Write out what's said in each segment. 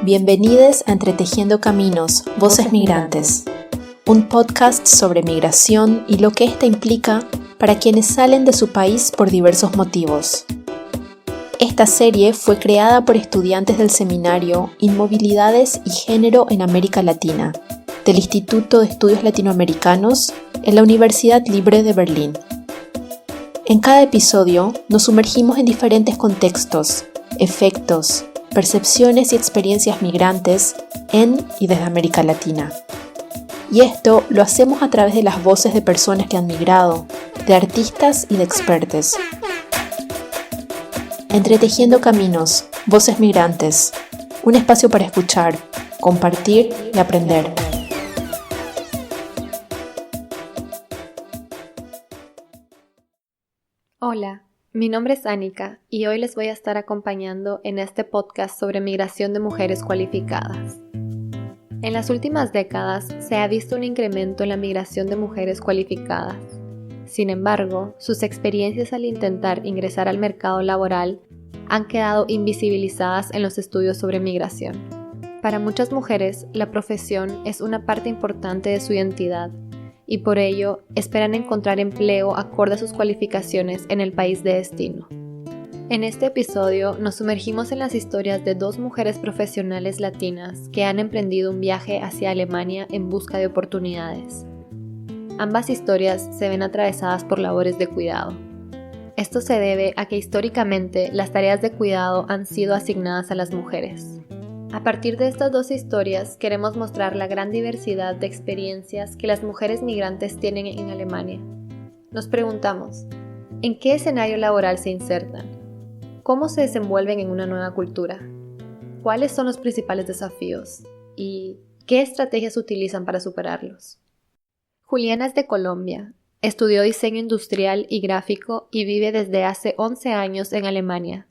Bienvenidos a Entretejiendo Caminos, Voces Migrantes, un podcast sobre migración y lo que ésta implica para quienes salen de su país por diversos motivos. Esta serie fue creada por estudiantes del seminario Inmovilidades y Género en América Latina, del Instituto de Estudios Latinoamericanos en la Universidad Libre de Berlín. En cada episodio nos sumergimos en diferentes contextos, efectos, percepciones y experiencias migrantes en y desde América Latina. Y esto lo hacemos a través de las voces de personas que han migrado, de artistas y de expertos. Entretejiendo Caminos, Voces Migrantes, un espacio para escuchar, compartir y aprender. Hola, mi nombre es Anika y hoy les voy a estar acompañando en este podcast sobre migración de mujeres cualificadas. En las últimas décadas se ha visto un incremento en la migración de mujeres cualificadas. Sin embargo, sus experiencias al intentar ingresar al mercado laboral han quedado invisibilizadas en los estudios sobre migración. Para muchas mujeres, la profesión es una parte importante de su identidad y por ello esperan encontrar empleo acorde a sus cualificaciones en el país de destino. En este episodio nos sumergimos en las historias de dos mujeres profesionales latinas que han emprendido un viaje hacia Alemania en busca de oportunidades. Ambas historias se ven atravesadas por labores de cuidado. Esto se debe a que históricamente las tareas de cuidado han sido asignadas a las mujeres. A partir de estas dos historias queremos mostrar la gran diversidad de experiencias que las mujeres migrantes tienen en Alemania. Nos preguntamos, ¿en qué escenario laboral se insertan? ¿Cómo se desenvuelven en una nueva cultura? ¿Cuáles son los principales desafíos? ¿Y qué estrategias utilizan para superarlos? Juliana es de Colombia, estudió diseño industrial y gráfico y vive desde hace 11 años en Alemania.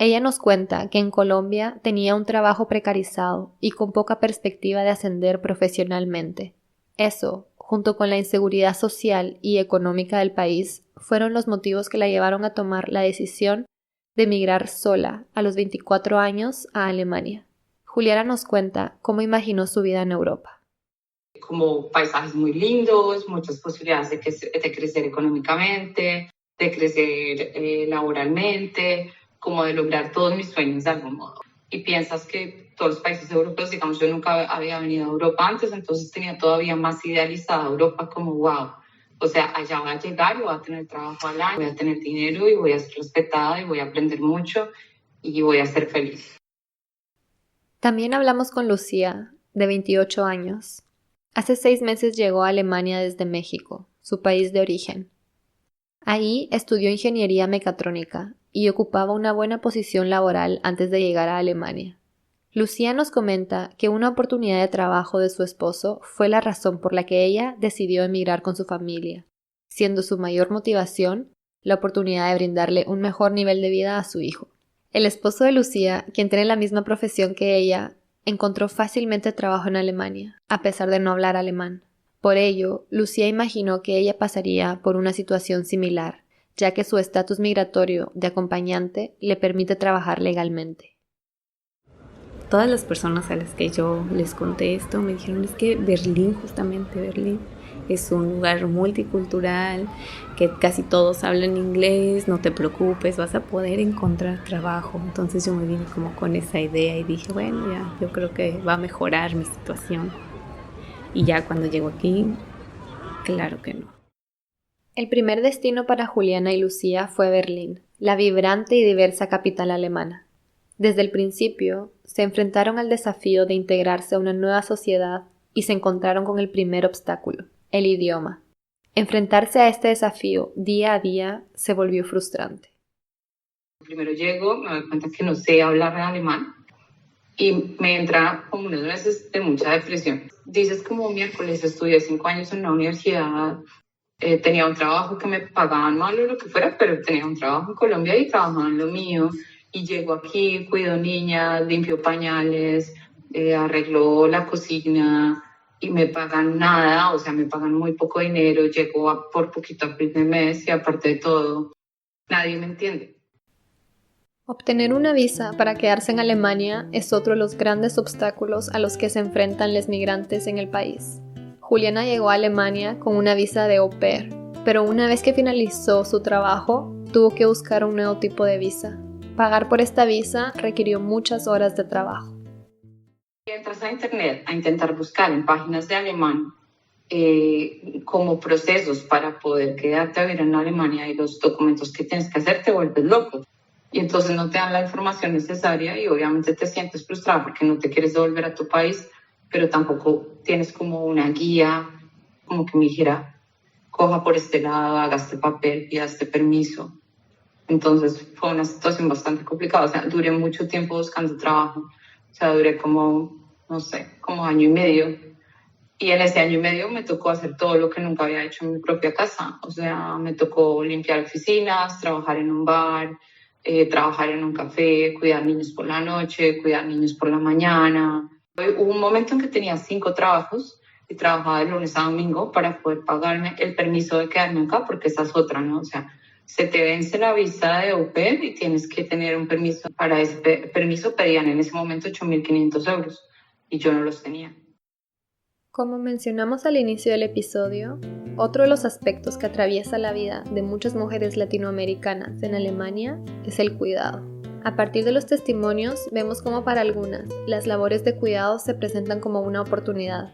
Ella nos cuenta que en Colombia tenía un trabajo precarizado y con poca perspectiva de ascender profesionalmente. Eso, junto con la inseguridad social y económica del país, fueron los motivos que la llevaron a tomar la decisión de emigrar sola a los 24 años a Alemania. Juliana nos cuenta cómo imaginó su vida en Europa. Como paisajes muy lindos, muchas posibilidades de crecer económicamente, de crecer laboralmente, como de lograr todos mis sueños de algún modo. Y piensas que todos los países europeos, digamos, yo nunca había venido a Europa antes, entonces tenía todavía más idealizada Europa como wow. O sea, allá voy a llegar y voy a tener trabajo al año, voy a tener dinero y voy a ser respetada y voy a aprender mucho y voy a ser feliz. También hablamos con Lucía, de 28 años. Hace 6 meses llegó a Alemania desde México, su país de origen. Ahí estudió ingeniería mecatrónica y ocupaba una buena posición laboral antes de llegar a Alemania. Lucía nos comenta que una oportunidad de trabajo de su esposo fue la razón por la que ella decidió emigrar con su familia, siendo su mayor motivación la oportunidad de brindarle un mejor nivel de vida a su hijo. El esposo de Lucía, quien tiene la misma profesión que ella, encontró fácilmente trabajo en Alemania, a pesar de no hablar alemán. Por ello, Lucía imaginó que ella pasaría por una situación similar, ya que su estatus migratorio de acompañante le permite trabajar legalmente. Todas las personas a las que yo les conté esto me dijeron, es que Berlín, justamente Berlín, es un lugar multicultural, que casi todos hablan inglés, no te preocupes, vas a poder encontrar trabajo. Entonces yo me vine como con esa idea y dije, bueno, ya, yo creo que va a mejorar mi situación. Y ya cuando llego aquí, claro que no. El primer destino para Juliana y Lucía fue Berlín, la vibrante y diversa capital alemana. Desde el principio, se enfrentaron al desafío de integrarse a una nueva sociedad y se encontraron con el primer obstáculo, el idioma. Enfrentarse a este desafío día a día se volvió frustrante. Primero llego, me doy cuenta que no sé hablar alemán y me entra como unos meses de mucha depresión. Dices como miércoles, estudié 5 años en una universidad, tenía un trabajo que me pagaban mal o lo que fuera, pero tenía un trabajo en Colombia y trabajaba en lo mío. Y llego aquí, cuido niñas, limpio pañales, arreglo la cocina y me pagan nada, o sea, me pagan muy poco dinero, llego por poquito a fin de mes y aparte de todo, nadie me entiende. Obtener una visa para quedarse en Alemania es otro de los grandes obstáculos a los que se enfrentan los migrantes en el país. Juliana llegó a Alemania con una visa de au pair, pero una vez que finalizó su trabajo, tuvo que buscar un nuevo tipo de visa. Pagar por esta visa requirió muchas horas de trabajo. Entras a internet a intentar buscar en páginas de alemán como procesos para poder quedarte a vivir en Alemania y los documentos que tienes que hacer, te vuelves loco. Y entonces no te dan la información necesaria y obviamente te sientes frustrada porque no te quieres devolver a tu país, pero tampoco tienes como una guía, como que me dijera, coja por este lado, haga este papel, pida este permiso. Entonces fue una situación bastante complicada, o sea, duré mucho tiempo buscando trabajo, o sea, duré como año y medio. Y en ese año y medio me tocó hacer todo lo que nunca había hecho en mi propia casa, o sea, me tocó limpiar oficinas, trabajar en un bar, trabajar en un café, cuidar niños por la noche, cuidar niños por la mañana. Hubo un momento en que tenía 5 trabajos y trabajaba de lunes a domingo para poder pagarme el permiso de quedarme acá, porque esa es otra, ¿no? O sea, se te vence la visa de au pair y tienes que tener un permiso. Para ese permiso pedían en ese momento 8.500 euros y yo no los tenía. Como mencionamos al inicio del episodio, otro de los aspectos que atraviesa la vida de muchas mujeres latinoamericanas en Alemania es el cuidado. A partir de los testimonios vemos cómo para algunas las labores de cuidado se presentan como una oportunidad,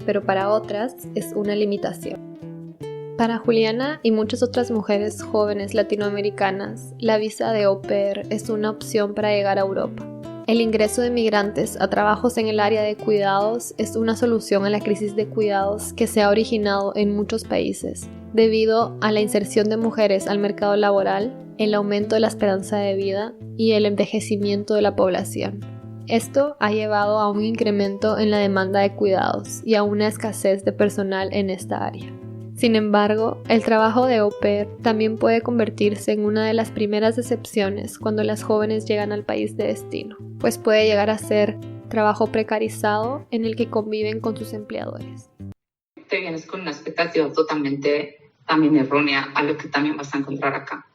pero para otras es una limitación. Para Juliana y muchas otras mujeres jóvenes latinoamericanas, la visa de au pair es una opción para llegar a Europa. El ingreso de migrantes a trabajos en el área de cuidados es una solución a la crisis de cuidados que se ha originado en muchos países, debido a la inserción de mujeres al mercado laboral, el aumento de la esperanza de vida y el envejecimiento de la población. Esto ha llevado a un incremento en la demanda de cuidados y a una escasez de personal en esta área. Sin embargo, el trabajo de au pair también puede convertirse en una de las primeras decepciones cuando las jóvenes llegan al país de destino, pues puede llegar a ser trabajo precarizado en el que conviven con sus empleadores. Te vienes con una expectativa totalmente también errónea a lo que también vas a encontrar acá.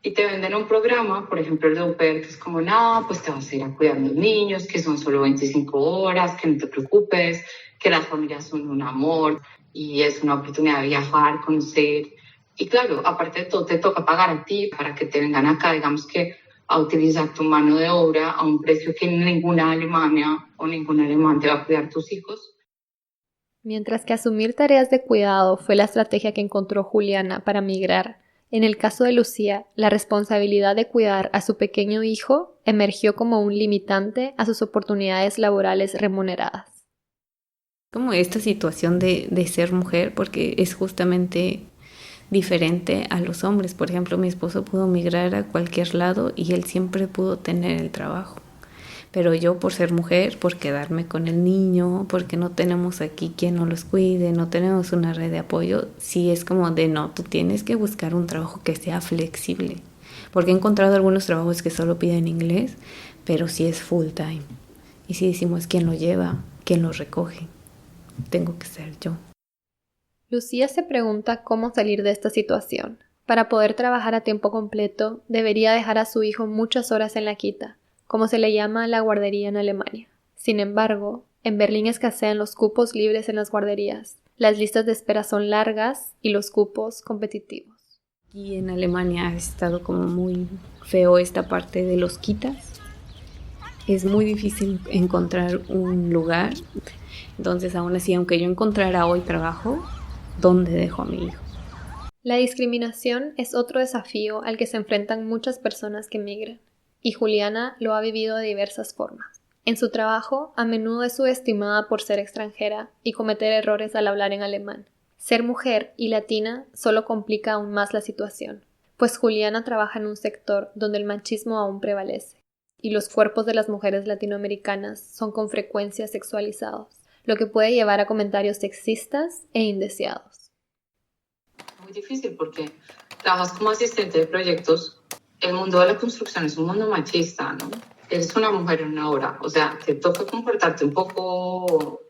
Y te venden un programa, por ejemplo el de au pair, que es como, no, pues te vas a ir a cuidar a los niños, que son solo 25 horas, que no te preocupes, que las familias son un amor y es una oportunidad de viajar, conocer. Y claro, aparte de todo, te toca pagar a ti para que te vengan acá, digamos que a utilizar tu mano de obra a un precio que ninguna Alemania o ningún alemán te va a cuidar tus hijos. Mientras que asumir tareas de cuidado fue la estrategia que encontró Juliana para migrar, en el caso de Lucía, la responsabilidad de cuidar a su pequeño hijo emergió como un limitante a sus oportunidades laborales remuneradas. Como esta situación de ser mujer, porque es justamente diferente a los hombres. Por ejemplo, mi esposo pudo migrar a cualquier lado y él siempre pudo tener el trabajo. Pero yo, por ser mujer, por quedarme con el niño, porque no tenemos aquí quien nos los cuide, no tenemos una red de apoyo, sí es como de no, tú tienes que buscar un trabajo que sea flexible. Porque he encontrado algunos trabajos que solo piden inglés, pero sí es full time. Y si decimos quién lo lleva, quién lo recoge, tengo que ser yo. Lucía se pregunta cómo salir de esta situación. Para poder trabajar a tiempo completo, debería dejar a su hijo muchas horas en la quita, como se le llama a la guardería en Alemania. Sin embargo, en Berlín escasean los cupos libres en las guarderías. Las listas de espera son largas y los cupos competitivos. Y en Alemania ha estado como muy feo esta parte de los quitas. Es muy difícil encontrar un lugar. Entonces, aún así, aunque yo encontrara hoy trabajo, ¿dónde dejo a mi hijo? La discriminación es otro desafío al que se enfrentan muchas personas que migran, y Juliana lo ha vivido de diversas formas. En su trabajo, a menudo es subestimada por ser extranjera y cometer errores al hablar en alemán. Ser mujer y latina solo complica aún más la situación, pues Juliana trabaja en un sector donde el machismo aún prevalece, y los cuerpos de las mujeres latinoamericanas son con frecuencia sexualizados, lo que puede llevar a comentarios sexistas e indeseados. Muy difícil porque trabajas como asistente de proyectos. El mundo de la construcción es un mundo machista, ¿no? Eres una mujer en una obra, o sea, te toca comportarte un poco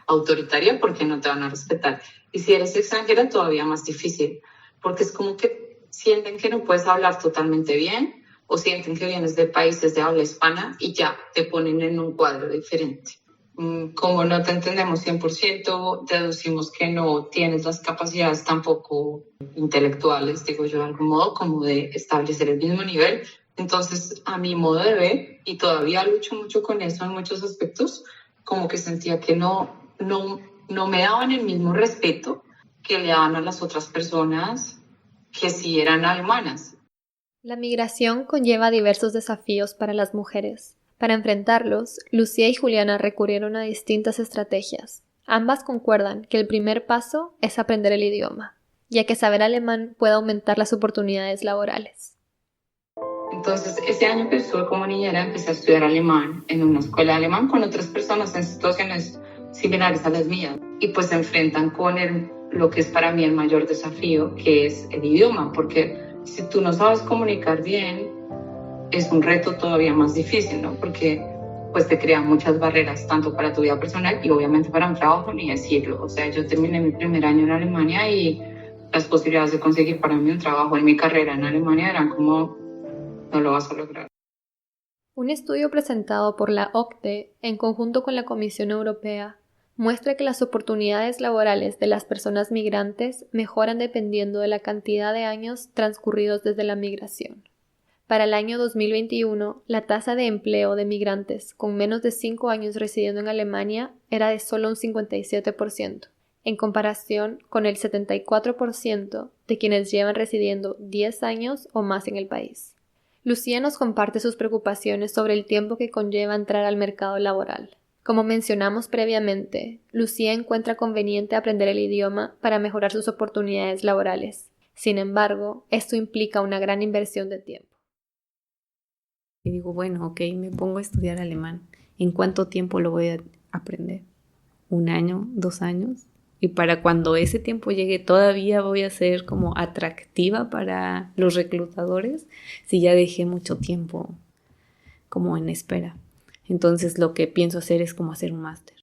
autoritaria porque no te van a respetar. Y si eres extranjera, todavía más difícil, porque es como que sienten que no puedes hablar totalmente bien o sienten que vienes de países de habla hispana y ya te ponen en un cuadro diferente. Como no te entendemos 100%, deducimos que no tienes las capacidades tampoco intelectuales, digo yo de algún modo, como de establecer el mismo nivel. Entonces, a mi modo de ver, y todavía lucho mucho con eso en muchos aspectos, como que sentía que no me daban el mismo respeto que le daban a las otras personas que sí eran alemanas. La migración conlleva diversos desafíos para las mujeres. Para enfrentarlos, Lucía y Juliana recurrieron a distintas estrategias. Ambas concuerdan que el primer paso es aprender el idioma, ya que saber alemán puede aumentar las oportunidades laborales. Entonces, ese año que estuve como niñera, empecé a estudiar alemán en una escuela de alemán con otras personas en situaciones similares a las mías. Y pues se enfrentan con lo que es para mí el mayor desafío, que es el idioma, porque si tú no sabes comunicar bien, es un reto todavía más difícil, ¿no? Porque pues te crean muchas barreras, tanto para tu vida personal y obviamente para un trabajo, ni decirlo. O sea, yo terminé mi primer año en Alemania y las posibilidades de conseguir para mí un trabajo en mi carrera en Alemania eran como, no lo vas a lograr. Un estudio presentado por la OCDE en conjunto con la Comisión Europea muestra que las oportunidades laborales de las personas migrantes mejoran dependiendo de la cantidad de años transcurridos desde la migración. Para el año 2021, la tasa de empleo de migrantes con menos de 5 años residiendo en Alemania era de solo un 57%, en comparación con el 74% de quienes llevan residiendo 10 años o más en el país. Lucía nos comparte sus preocupaciones sobre el tiempo que conlleva entrar al mercado laboral. Como mencionamos previamente, Lucía encuentra conveniente aprender el idioma para mejorar sus oportunidades laborales. Sin embargo, esto implica una gran inversión de tiempo. Y digo, bueno, ok, me pongo a estudiar alemán. ¿En cuánto tiempo lo voy a aprender? ¿1 año? ¿2 años? Y para cuando ese tiempo llegue, ¿todavía voy a ser como atractiva para los reclutadores? Si ya dejé mucho tiempo como en espera. Entonces lo que pienso hacer es como hacer un máster.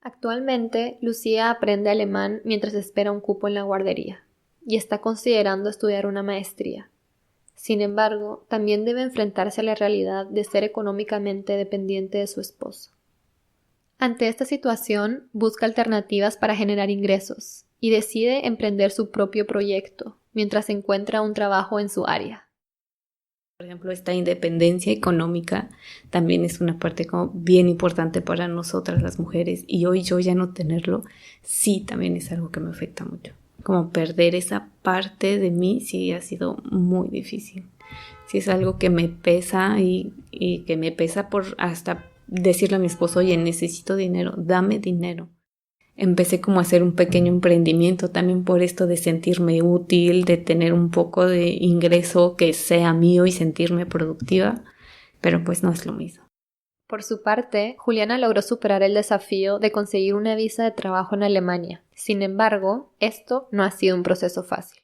Actualmente, Lucía aprende alemán mientras espera un cupo en la guardería y está considerando estudiar una maestría. Sin embargo, también debe enfrentarse a la realidad de ser económicamente dependiente de su esposo. Ante esta situación, busca alternativas para generar ingresos y decide emprender su propio proyecto mientras encuentra un trabajo en su área. Por ejemplo, esta independencia económica también es una parte como bien importante para nosotras las mujeres, y hoy yo ya no tenerlo, sí también es algo que me afecta mucho. Como perder esa parte de mí sí ha sido muy difícil. Sí es algo que me pesa y que me pesa por hasta decirle a mi esposo, oye, necesito dinero, dame dinero. Empecé como a hacer un pequeño emprendimiento también por esto de sentirme útil, de tener un poco de ingreso que sea mío y sentirme productiva, pero pues no es lo mismo. Por su parte, Juliana logró superar el desafío de conseguir una visa de trabajo en Alemania. Sin embargo, esto no ha sido un proceso fácil.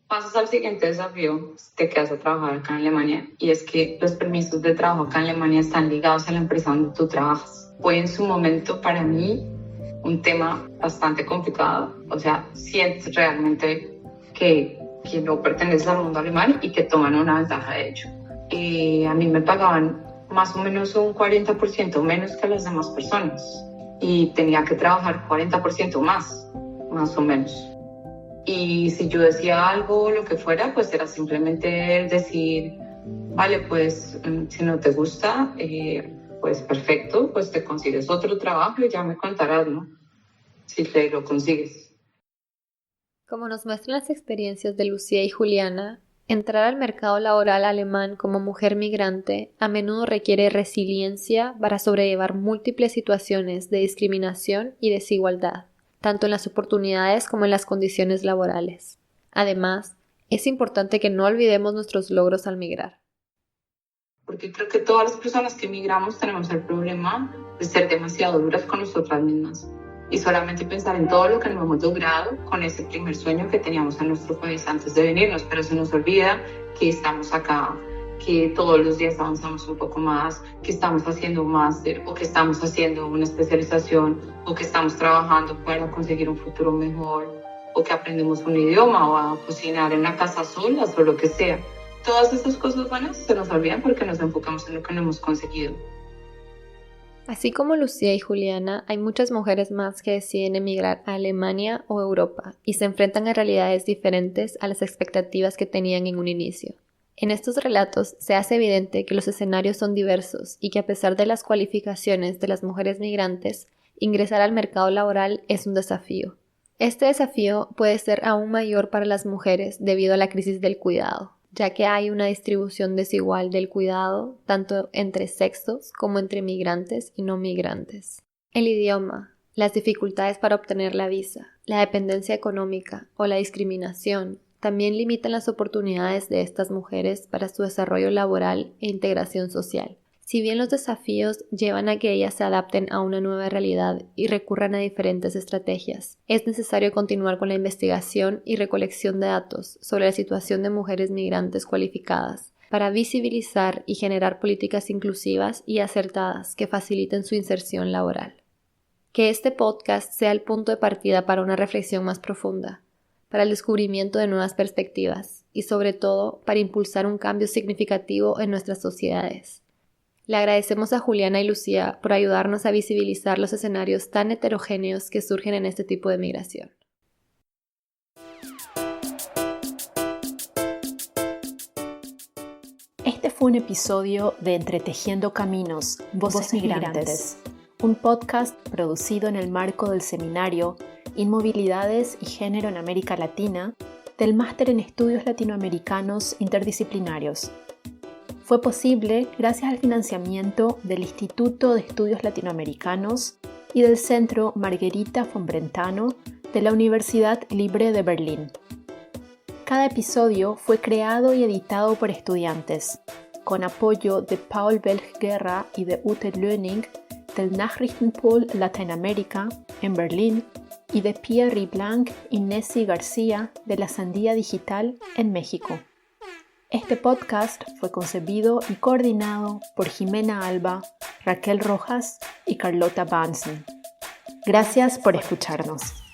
Pasas al siguiente desafío, te quedas a trabajar acá en Alemania, y es que los permisos de trabajo acá en Alemania están ligados a la empresa donde tú trabajas. Fue en su momento para mí un tema bastante complicado, o sea, sientes realmente que no perteneces al mundo alemán y que toman una ventaja de ello. A mí me pagaban más o menos un 40% menos que las demás personas y tenía que trabajar 40% más o menos. Y si yo decía algo, lo que fuera, pues era simplemente decir, vale, pues si no te gusta, pues perfecto, pues te consigues otro trabajo y ya me contarás, ¿no? Si te lo consigues. Como nos muestran las experiencias de Lucía y Juliana, entrar al mercado laboral alemán como mujer migrante a menudo requiere resiliencia para sobrellevar múltiples situaciones de discriminación y desigualdad, tanto en las oportunidades como en las condiciones laborales. Además, es importante que no olvidemos nuestros logros al migrar. Porque creo que todas las personas que migramos tenemos el problema de ser demasiado duras con nosotras mismas y solamente pensar en todo lo que no hemos logrado con ese primer sueño que teníamos en nuestro país antes de venirnos, pero se nos olvida que estamos acá, que todos los días avanzamos un poco más, que estamos haciendo un máster o que estamos haciendo una especialización o que estamos trabajando para conseguir un futuro mejor o que aprendemos un idioma o a cocinar en la casa solas o lo que sea. todas estas cosas buenas se nos olvidan porque nos enfocamos en lo que no hemos conseguido. Así como Lucía y Juliana, hay muchas mujeres más que deciden emigrar a Alemania o Europa y se enfrentan a realidades diferentes a las expectativas que tenían en un inicio. En estos relatos se hace evidente que los escenarios son diversos y que a pesar de las cualificaciones de las mujeres migrantes, ingresar al mercado laboral es un desafío. Este desafío puede ser aún mayor para las mujeres debido a la crisis del cuidado, ya que hay una distribución desigual del cuidado tanto entre sexos como entre migrantes y no migrantes. El idioma, las dificultades para obtener la visa, la dependencia económica o la discriminación también limitan las oportunidades de estas mujeres para su desarrollo laboral e integración social. Si bien los desafíos llevan a que ellas se adapten a una nueva realidad y recurran a diferentes estrategias, es necesario continuar con la investigación y recolección de datos sobre la situación de mujeres migrantes cualificadas para visibilizar y generar políticas inclusivas y acertadas que faciliten su inserción laboral. Que este podcast sea el punto de partida para una reflexión más profunda, para el descubrimiento de nuevas perspectivas y sobre todo para impulsar un cambio significativo en nuestras sociedades. Le agradecemos a Juliana y Lucía por ayudarnos a visibilizar los escenarios tan heterogéneos que surgen en este tipo de migración. Este fue un episodio de Entretejiendo Caminos, Voces Migrantes, un podcast producido en el marco del seminario Inmovilidades y Género en América Latina del Máster en Estudios Latinoamericanos Interdisciplinarios. Fue posible gracias al financiamiento del Instituto de Estudios Latinoamericanos y del Centro Margherita von Brentano de la Universidad Libre de Berlín. Cada episodio fue creado y editado por estudiantes, con apoyo de Paul Belch-Guerra y de Ute Löning del Nachrichtenpool Latinoamérica en Berlín y de Pierre Blanc y Nessie García de la Sandía Digital en México. Este podcast fue concebido y coordinado por Jimena Alba, Raquel Rojas y Carlota Bansen. Gracias por escucharnos.